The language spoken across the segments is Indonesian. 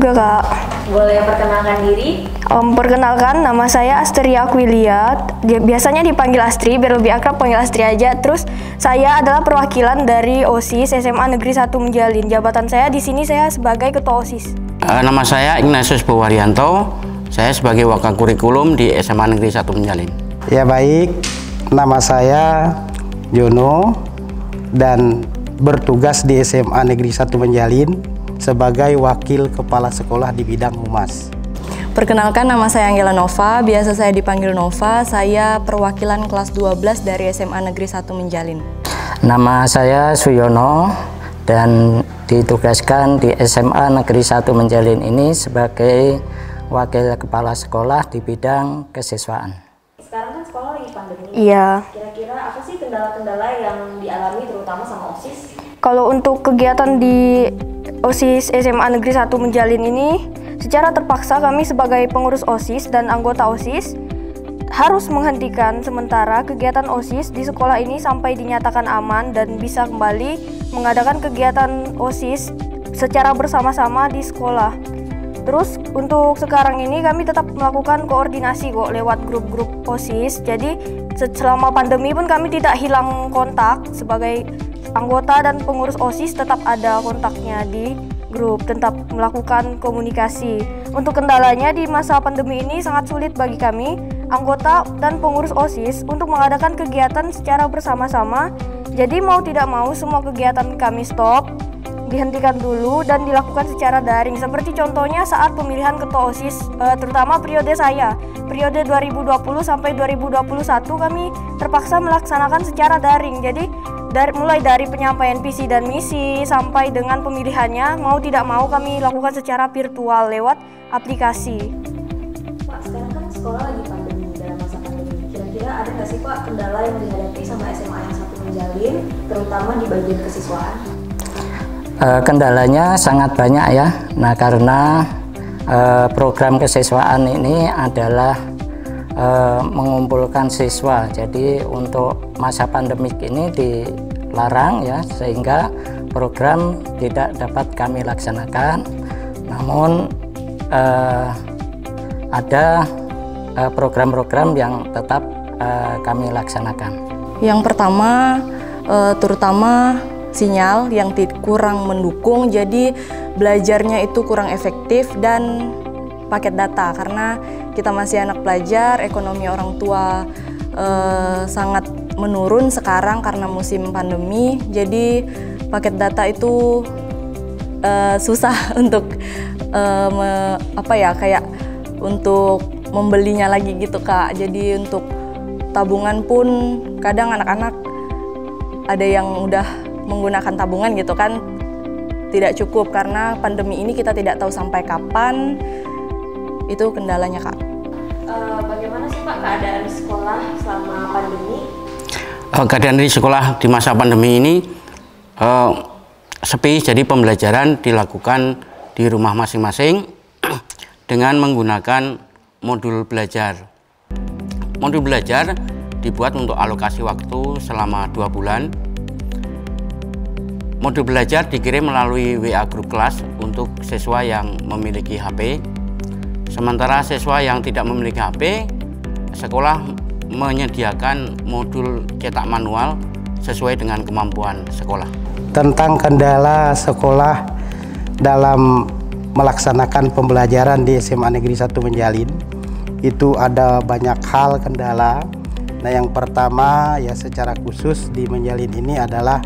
juga, Kak. Boleh perkenalkan diri? Perkenalkan, nama saya Astri Aquilia. Biasanya dipanggil Astri, biar lebih akrab panggil Astri aja. Terus saya adalah perwakilan dari OSIS SMA Negeri 1 Menjalin. Jabatan saya di sini saya sebagai Ketua OSIS. Nama saya Ignatius Bowaryanto. Saya sebagai Wakil Kurikulum di SMA Negeri 1 Menjalin. Ya baik, nama saya Jono dan bertugas di SMA Negeri 1 Menjalin sebagai Wakil Kepala Sekolah di bidang Humas. Perkenalkan, nama saya Anggela Nova, biasa saya dipanggil Nova. Saya perwakilan kelas 12 dari SMA Negeri 1 Menjalin. Nama saya Suyono dan ditugaskan di SMA Negeri 1 Menjalin ini sebagai Wakil Kepala Sekolah di bidang kesiswaan. Sekarang kan sekolah lagi pandemi. Iya. Kira-kira apa sih kendala-kendala yang dialami terutama sama OSIS? Kalau untuk kegiatan di OSIS SMA Negeri 1 Menjalin ini, secara terpaksa kami sebagai pengurus OSIS dan anggota OSIS harus menghentikan sementara kegiatan OSIS di sekolah ini sampai dinyatakan aman dan bisa kembali mengadakan kegiatan OSIS secara bersama-sama di sekolah. Terus untuk sekarang ini kami tetap melakukan koordinasi kok lewat grup-grup OSIS. Jadi selama pandemi pun kami tidak hilang kontak sebagai anggota dan pengurus OSIS, tetap ada kontaknya di grup, tetap melakukan komunikasi. Untuk kendalanya di masa pandemi ini sangat sulit bagi kami, anggota dan pengurus OSIS, untuk mengadakan kegiatan secara bersama-sama. Jadi mau tidak mau semua kegiatan kami stop, dihentikan dulu dan dilakukan secara daring. Seperti contohnya saat pemilihan ketua OSIS, terutama periode saya, periode 2020 sampai 2021 kami terpaksa melaksanakan secara daring. Jadi mulai dari penyampaian visi dan misi sampai dengan pemilihannya, mau tidak mau kami lakukan secara virtual lewat aplikasi. Pak, sekarang kan sekolah lagi pandemi, dalam masa pandemi. Kira-kira ada nggak sih Pak kendala yang dihadapi sama SMA yang 1 Menjalin, terutama di bagian kesiswaan? Kendalanya sangat banyak ya. Nah, karena program kesiswaan ini adalah mengumpulkan siswa. Jadi untuk masa pandemik ini dilarang ya, sehingga program tidak dapat kami laksanakan. Namun ada program-program yang tetap kami laksanakan. Yang pertama, terutama sinyal yang kurang mendukung, jadi belajarnya itu kurang efektif, dan paket data karena kita masih anak pelajar, ekonomi orang tua sangat menurun sekarang karena musim pandemi. Jadi paket data itu susah untuk kayak untuk membelinya lagi gitu, Kak. Jadi untuk tabungan pun kadang anak-anak ada yang udah menggunakan tabungan gitu kan, tidak cukup karena pandemi ini kita tidak tahu sampai kapan. Itu kendalanya, Kak. Bagaimana sih Pak keadaan sekolah selama pandemi? Keadaan di sekolah di masa pandemi ini sepi, jadi pembelajaran dilakukan di rumah masing-masing dengan menggunakan modul belajar. Modul belajar dibuat untuk alokasi waktu selama 2 bulan. Modul belajar dikirim melalui WA grup kelas untuk siswa yang memiliki HP. Sementara siswa yang tidak memiliki HP, sekolah menyediakan modul cetak manual sesuai dengan kemampuan sekolah. Tentang kendala sekolah dalam melaksanakan pembelajaran di SMA Negeri 1 Menjalin, itu ada banyak hal kendala. Nah, yang pertama ya secara khusus di Menjalin ini adalah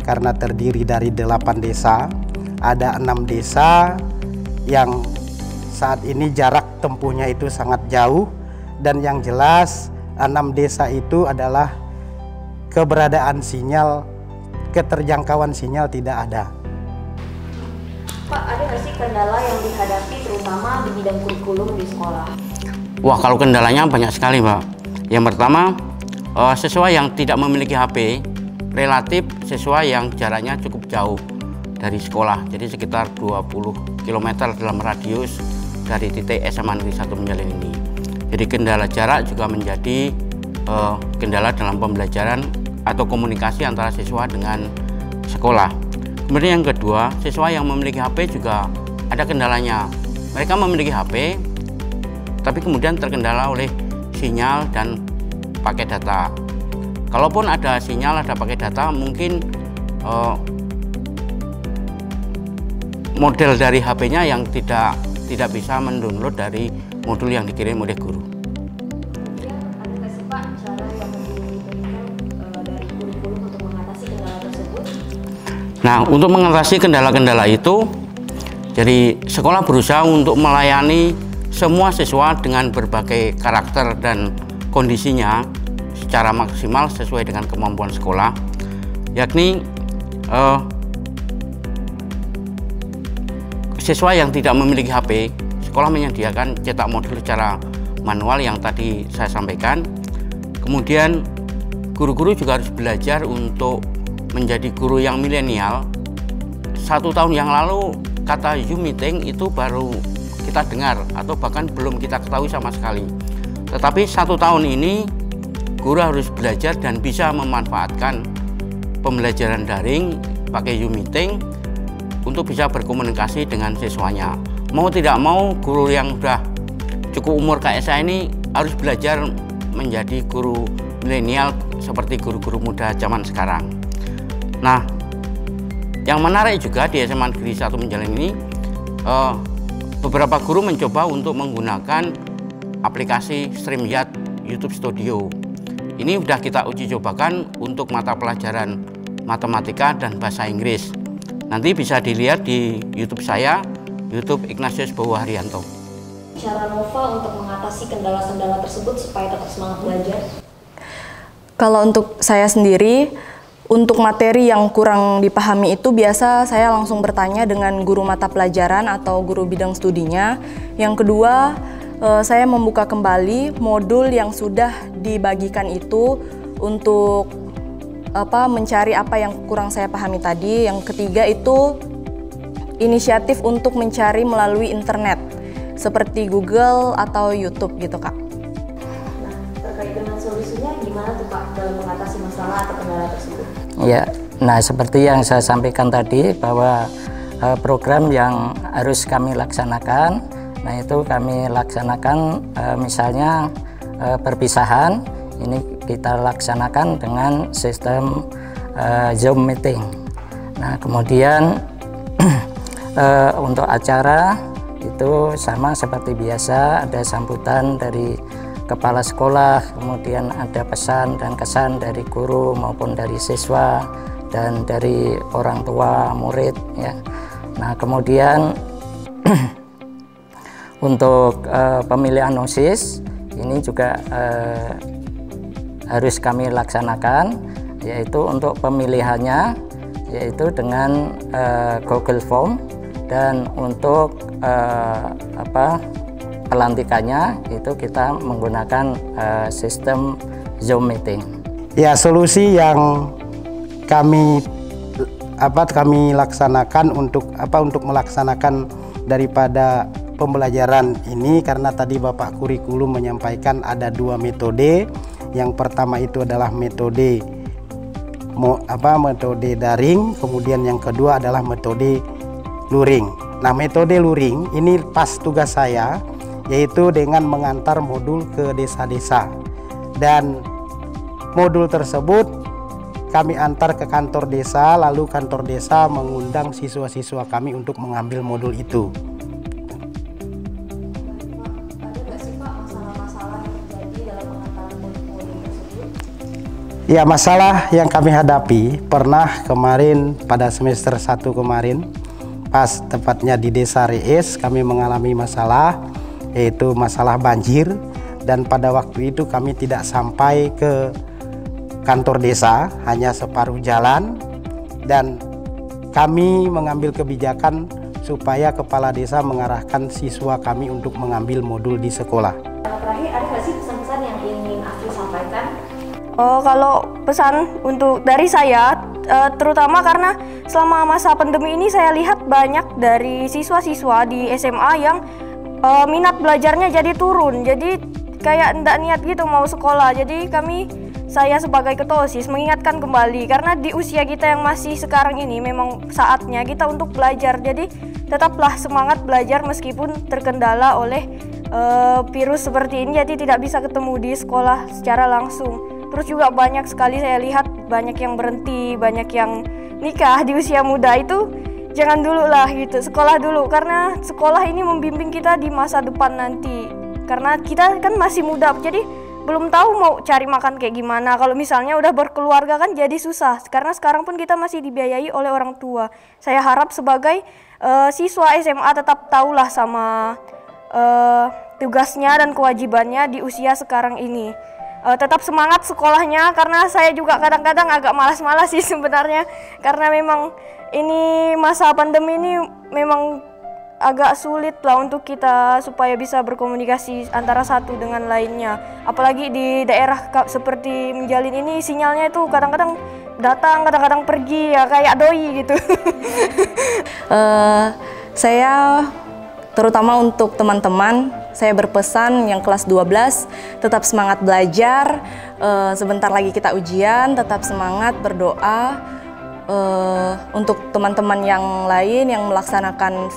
karena terdiri dari 8 desa, ada 6 desa yang saat ini jarak tempuhnya itu sangat jauh, dan yang jelas 6 desa itu adalah keberadaan sinyal, keterjangkauan sinyal tidak ada. Pak, ada nggak sih kendala yang dihadapi terutama di bidang kurikulum di sekolah? Wah, kalau kendalanya banyak sekali, Pak. Yang pertama, siswa yang tidak memiliki HP, relatif siswa yang jaraknya cukup jauh dari sekolah, jadi sekitar 20 km dalam radius dari titik SMA Negeri 1 Menjalin ini. Jadi kendala jarak juga menjadi kendala dalam pembelajaran atau komunikasi antara siswa dengan sekolah. Kemudian yang kedua, siswa yang memiliki HP juga ada kendalanya, mereka memiliki HP, tapi kemudian terkendala oleh sinyal dan paket data. Kalaupun ada sinyal, ada paket data, mungkin model dari HP-nya yang tidak bisa mendownload dari modul yang dikirim oleh guru. Ada nggak sih Pak cara yang diberikan dari kurikulum untuk mengatasi kendala tersebut? Nah, untuk mengatasi kendala-kendala itu, jadi sekolah berusaha untuk melayani semua siswa dengan berbagai karakter dan kondisinya secara maksimal sesuai dengan kemampuan sekolah, yakni siswa yang tidak memiliki HP, sekolah menyediakan cetak modul secara manual yang tadi saya sampaikan. Kemudian guru-guru juga harus belajar untuk menjadi guru yang milenial. 1 tahun yang lalu kata Zoom meeting itu baru kita dengar atau bahkan belum kita ketahui sama sekali. Tetapi 1 tahun ini guru harus belajar dan bisa memanfaatkan pembelajaran daring pakai Zoom meeting untuk bisa berkomunikasi dengan siswanya. Mau tidak mau, guru yang sudah cukup umur kayak saya ini harus belajar menjadi guru milenial seperti guru-guru muda zaman sekarang. Nah, yang menarik juga di SMA Negeri 1 Menjalin ini, beberapa guru mencoba untuk menggunakan aplikasi StreamYard YouTube Studio. Ini sudah kita uji cobakan untuk mata pelajaran matematika dan bahasa Inggris. Nanti bisa dilihat di YouTube saya, YouTube Ignatius Bowo Haryanto. Cara Nova untuk mengatasi kendala-kendala tersebut supaya tetap semangat belajar? Kalau untuk saya sendiri, untuk materi yang kurang dipahami itu biasa saya langsung bertanya dengan guru mata pelajaran atau guru bidang studinya. Yang kedua, saya membuka kembali modul yang sudah dibagikan itu untuk mencari apa yang kurang saya pahami tadi. Yang ketiga itu inisiatif untuk mencari melalui internet seperti Google atau YouTube gitu Kak. Nah, terkait dengan solusinya gimana tuh Pak dalam mengatasi masalah atau kendala tersebut? Ya, nah seperti yang saya sampaikan tadi bahwa program yang harus kami laksanakan, nah itu kami laksanakan misalnya perpisahan, ini kita laksanakan dengan sistem Zoom meeting. Nah kemudian untuk acara itu sama seperti biasa, ada sambutan dari kepala sekolah, kemudian ada pesan dan kesan dari guru maupun dari siswa dan dari orang tua murid ya. Nah kemudian untuk pemilihan OSIS ini juga harus kami laksanakan, yaitu untuk pemilihannya yaitu dengan Google Form, dan untuk pelantikannya itu kita menggunakan sistem Zoom meeting. Ya, solusi yang kami laksanakan untuk melaksanakan daripada pembelajaran ini, karena tadi Bapak Kurikulum menyampaikan ada 2 metode. Yang pertama itu adalah metode daring, kemudian yang kedua adalah metode luring. Nah, metode luring ini pas tugas saya, yaitu dengan mengantar modul ke desa-desa, dan modul tersebut kami antar ke kantor desa, lalu kantor desa mengundang siswa-siswa kami untuk mengambil modul itu. Ya, masalah yang kami hadapi pernah kemarin pada semester 1 kemarin, pas tepatnya di Desa Rees kami mengalami masalah, yaitu masalah banjir, dan pada waktu itu kami tidak sampai ke kantor desa, hanya separuh jalan, dan kami mengambil kebijakan supaya kepala desa mengarahkan siswa kami untuk mengambil modul di sekolah. Terakhir, ada nggak sih pesan-pesan yang ingin Astri sampaikan? Kalau pesan untuk dari saya, terutama karena selama masa pandemi ini saya lihat banyak dari siswa-siswa di SMA yang minat belajarnya jadi turun. Jadi kayak ndak niat gitu mau sekolah. Jadi saya sebagai ketua OSIS mengingatkan kembali, karena di usia kita yang masih sekarang ini memang saatnya kita untuk belajar. Jadi tetaplah semangat belajar meskipun terkendala oleh virus seperti ini, jadi tidak bisa ketemu di sekolah secara langsung. Terus juga banyak sekali saya lihat banyak yang berhenti, banyak yang nikah di usia muda. Itu jangan dulu lah gitu, sekolah dulu, karena sekolah ini membimbing kita di masa depan nanti. Karena kita kan masih muda, jadi belum tahu mau cari makan kayak gimana. Kalau misalnya udah berkeluarga kan jadi susah, karena sekarang pun kita masih dibiayai oleh orang tua. Saya harap sebagai siswa SMA tetap tahulah sama tugasnya dan kewajibannya di usia sekarang ini. Tetap semangat sekolahnya, karena saya juga kadang-kadang agak malas-malas sih sebenarnya, karena memang ini masa pandemi ini memang agak sulit lah untuk kita supaya bisa berkomunikasi antara satu dengan lainnya. Apalagi di daerah seperti Menjalin ini sinyalnya itu kadang-kadang datang, kadang-kadang pergi, ya kayak doi gitu. Saya terutama untuk teman-teman, saya berpesan yang kelas 12 tetap semangat belajar. Sebentar lagi kita ujian, tetap semangat berdoa. Untuk teman-teman yang lain yang melaksanakan